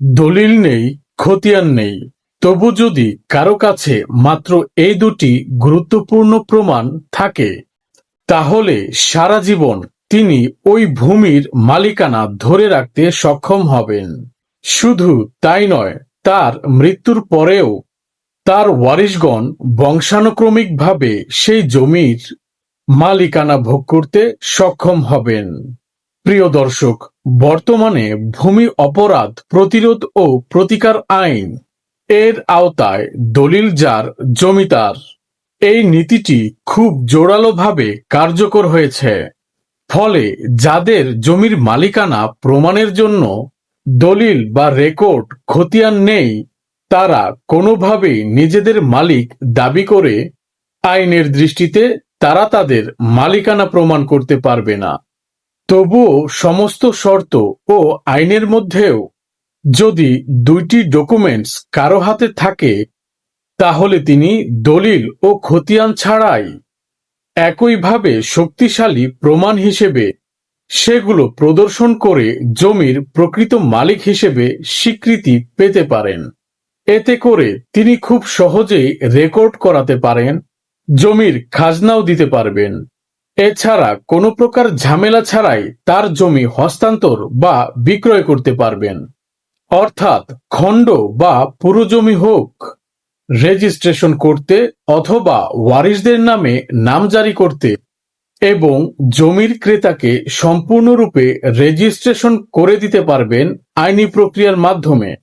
দলিল নেই, খতিয়ান নেই, তবু যদি কারো কাছে মাত্র এই দুটি গুরুত্বপূর্ণ প্রমাণ থাকে, তাহলে সারা জীবন তিনি ওই ভূমির মালিকানা ধরে রাখতে সক্ষম হবেন। শুধু তাই নয়, তার মৃত্যুর পরেও তার ওয়ারিশগণ বংশানুক্রমিকভাবে সেই জমির মালিকানা ভোগ করতে সক্ষম হবেন। প্রিয় দর্শক, বর্তমানে ভূমি অপরাধ প্রতিরোধ ও প্রতিকার আইন এর আওতায় দলিল যার জমি তার, এই নীতিটি খুব জোরালোভাবে কার্যকর হয়েছে। ফলে যাদের জমির মালিকানা প্রমাণের জন্য দলিল বা রেকর্ড খতিয়ান নেই, তারা কোনোভাবেই নিজেদের মালিক দাবি করে আইনের দৃষ্টিতে তারা তাদের মালিকানা প্রমাণ করতে পারবে না। তবুও সমস্ত শর্ত ও আইনের মধ্যেও যদি দুইটি ডকুমেন্টস কারো হাতে থাকে, তাহলে তিনি দলিল ও খতিয়ান ছাড়াই একইভাবে শক্তিশালী প্রমাণ হিসেবে সেগুলো প্রদর্শন করে জমির প্রকৃত মালিক হিসেবে স্বীকৃতি পেতে পারেন। এতে করে তিনি খুব সহজেই রেকর্ড করাতে পারেন, জমির খাজনাও দিতে পারবেন। এছাড়া কোনো প্রকার ঝামেলা ছাড়াই তার জমি হস্তান্তর বা বিক্রয় করতে পারবেন। অর্থাৎ খণ্ড বা পুরো জমি হোক, রেজিস্ট্রেশন করতে অথবা ওয়ারিশদের নামে নামজারি করতে এবং জমির ক্রেতাকে সম্পূর্ণরূপে রেজিস্ট্রেশন করে দিতে পারবেন আইনি প্রক্রিয়ার মাধ্যমে।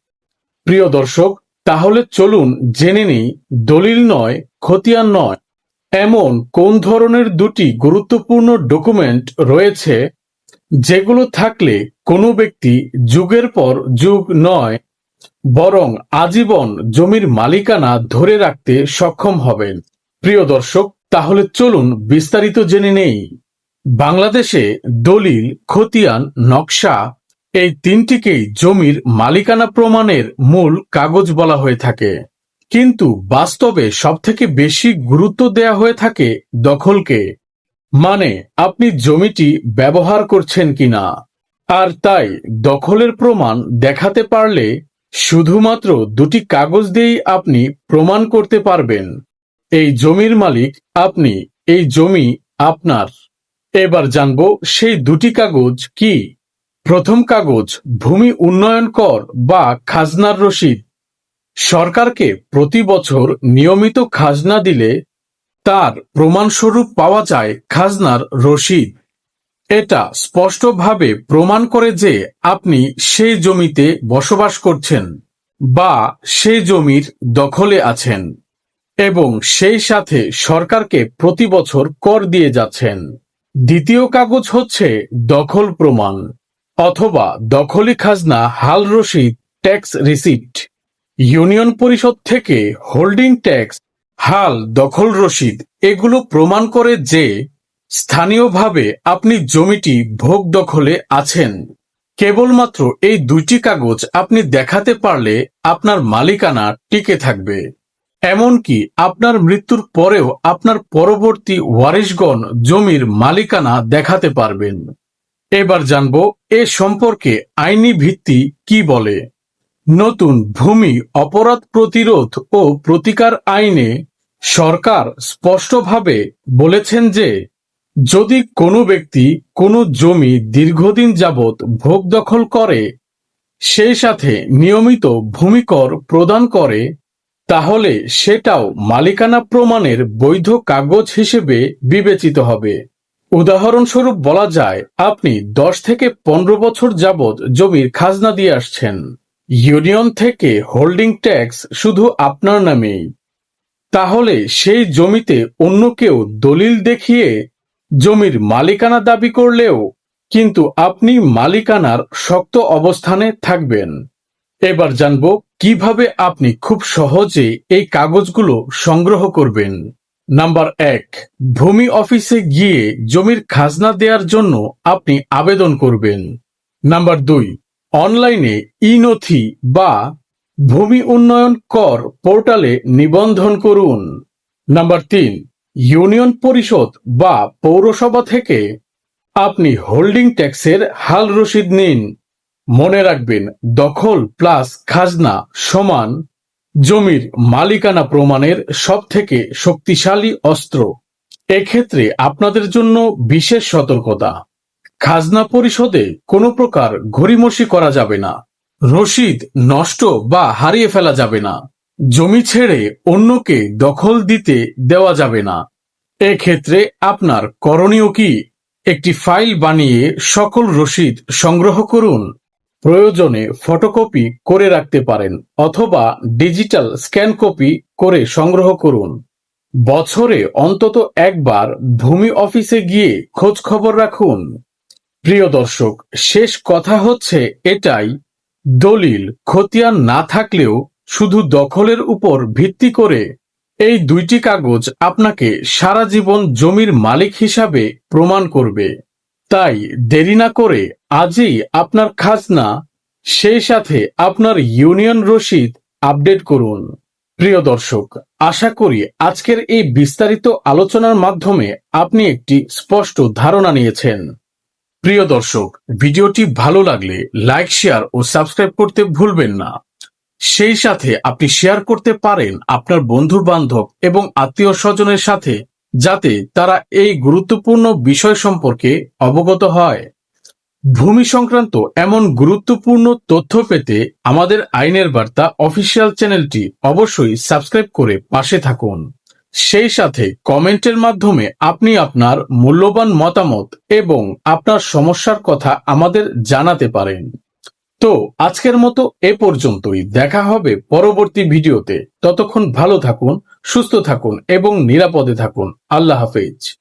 প্রিয় দর্শক, তাহলে চলুন জেনে নিই দলিল নয়, খতিয়ান নয়, এমন কোন ধরনের দুটি গুরুত্বপূর্ণ ডকুমেন্ট রয়েছে যেগুলো থাকলে কোনো ব্যক্তি যুগের পর যুগ নয়, বরং আজীবন জমির মালিকানা ধরে রাখতে সক্ষম হবেন। প্রিয় দর্শক, তাহলে চলুন বিস্তারিত জেনে নেই। বাংলাদেশে দলিল, খতিয়ান, নকশা এই তিনটিকেই জমির মালিকানা প্রমাণের মূল কাগজ বলা হয়ে থাকে। কিন্তু বাস্তবে সবথেকে বেশি গুরুত্ব দেয়া হয়ে থাকে দখলকে, মানে আপনি জমিটি ব্যবহার করছেন কিনা। আর তাই দখলের প্রমাণ দেখাতে পারলে শুধুমাত্র দুটি কাগজ দিয়েই আপনি প্রমাণ করতে পারবেন এই জমির মালিক আপনি, এই জমি আপনার। এবার জানবো সেই দুটি কাগজ কি। প্রথম কাগজ ভূমি উন্নয়ন কর বা খাজনার রসিদ। সরকারকে প্রতি বছর নিয়মিত খাজনা দিলে তার প্রমাণস্বরূপ পাওয়া যায় খাজনার রসিদ। এটা স্পষ্টভাবে প্রমাণ করে যে আপনি সেই জমিতে বসবাস করছেন বা সেই জমির দখলে আছেন এবং সেই সাথে সরকারকে প্রতি বছর কর দিয়ে যাচ্ছেন। দ্বিতীয় কাগজ হচ্ছে দখল প্রমাণ অথবা দখলি খাজনা হাল রসিদ, ট্যাক্স রিসিপ্ট। ইউনিয়ন পরিষদ থেকে হোল্ডিং ট্যাক্স, হাল, দখল রসিদ এগুলো প্রমাণ করে যে স্থানীয়ভাবে আপনি জমিটি ভোগ দখলে আছেন। কেবলমাত্র এই দুইটি কাগজ আপনি দেখাতে পারলে আপনার মালিকানা টিকে থাকবে। এমনকি আপনার মৃত্যুর পরেও আপনার পরবর্তী ওয়ারিশগণ জমির মালিকানা দেখাতে পারবেন। এবার জানবো এ সম্পর্কে আইনি ভিত্তি কি বলে। নতুন ভূমি অপরাধ প্রতিরোধ ও প্রতিকার আইনে সরকার স্পষ্টভাবে বলেছেন যে যদি কোনো ব্যক্তি কোনো জমি দীর্ঘদিন যাবৎ ভোগ দখল করে, সেই সাথে নিয়মিত ভূমিকর প্রদান করে, তাহলে সেটাও মালিকানা প্রমাণের বৈধ কাগজ হিসেবে বিবেচিত হবে। উদাহরণস্বরূপ বলা যায় আপনি 10 থেকে 15 বছর যাবৎ জমির খাজনা দিয়ে আসছেন। ইউনিয়ন থেকে হোল্ডিং ট্যাক্স শুধু আপনার নামেই। তাহলে সেই জমিতে অন্য কেউ দলিল দেখিয়ে জমির মালিকানা দাবি করলেও কিন্তু আপনি মালিকানার শক্ত অবস্থানে থাকবেন। এবার জানবো কিভাবে আপনি খুব সহজে এই কাগজগুলো সংগ্রহ করবেন। নাম্বার 1, ভূমি অফিসে গিয়ে জমির খাজনা দেওয়ার জন্য আপনি আবেদন করবেন। নাম্বার 2, অনলাইনে ই-নথি বা ভূমি উন্নয়ন কর পোর্টালে নিবন্ধন করুন। নাম্বার 3, ইউনিয়ন পরিষদ বা পৌরসভা থেকে আপনি হোল্ডিং ট্যাক্সের হাল রসিদ নিন মনে রাখবেন, দখল প্লাস খাজনা সমান জমির মালিকানা প্রমাণের সবথেকে শক্তিশালী অস্ত্র। এক্ষেত্রে আপনাদের জন্য বিশেষ সতর্কতা। খাজনা পরিশোধে কোনো প্রকার গড়িমসি করা যাবে না। রসিদ নষ্ট বা হারিয়ে ফেলা যাবে না। জমি ছেড়ে অন্যকে দখল দিতে দেওয়া যাবে না। এক্ষেত্রে আপনার করণীয় কি? একটি ফাইল বানিয়ে সকল রসিদ সংগ্রহ করুন। প্রয়োজনে ফটোকপি করে রাখতে পারেন অথবা ডিজিটাল স্ক্যান কপি করে সংগ্রহ করুন। বছরে অন্তত একবার ভূমি অফিসে গিয়ে খোঁজ খবর রাখুন। প্রিয় দর্শক, শেষ কথা হচ্ছে এটাই, দলিল খতিয়ান না থাকলেও শুধু দখলের উপর ভিত্তি করে এই দুইটি কাগজ আপনাকে সারা জীবন জমির মালিক হিসাবে প্রমাণ করবে। তাই দেরি না করে আজই আপনার খাজনা, সেই সাথে আপনার ইউনিয়ন রসিদ আপডেট করুন। প্রিয় দর্শক, আশা করি আজকের এই বিস্তারিত আলোচনার মাধ্যমে আপনি একটি স্পষ্ট ধারণা নিয়েছেন। প্রিয় দর্শক, ভিডিওটি ভালো লাগলে লাইক, শেয়ার ও সাবস্ক্রাইব করতে ভুলবেন না। সেই সাথে আপনি শেয়ার করতে পারেন আপনার বন্ধু বান্ধব এবং আত্মীয় স্বজনের সাথে, যাতে তারা এই গুরুত্বপূর্ণ বিষয় সম্পর্কে অবগত হয়। ভূমি সংক্রান্ত এমন গুরুত্বপূর্ণ তথ্য পেতে আমাদের আইনের বার্তা অফিসিয়াল চ্যানেলটি অবশ্যই সাবস্ক্রাইব করে পাশে থাকুন। সেই সাথে কমেন্টের মাধ্যমে আপনি আপনার মূল্যবান মতামত এবং আপনার সমস্যার কথা আমাদের জানাতে পারেন। তো আজকের মতো এ পর্যন্তই। দেখা হবে পরবর্তী ভিডিওতে। ততক্ষণ ভালো থাকুন, সুস্থ থাকুন এবং নিরাপদে থাকুন। আল্লাহ হাফেজ।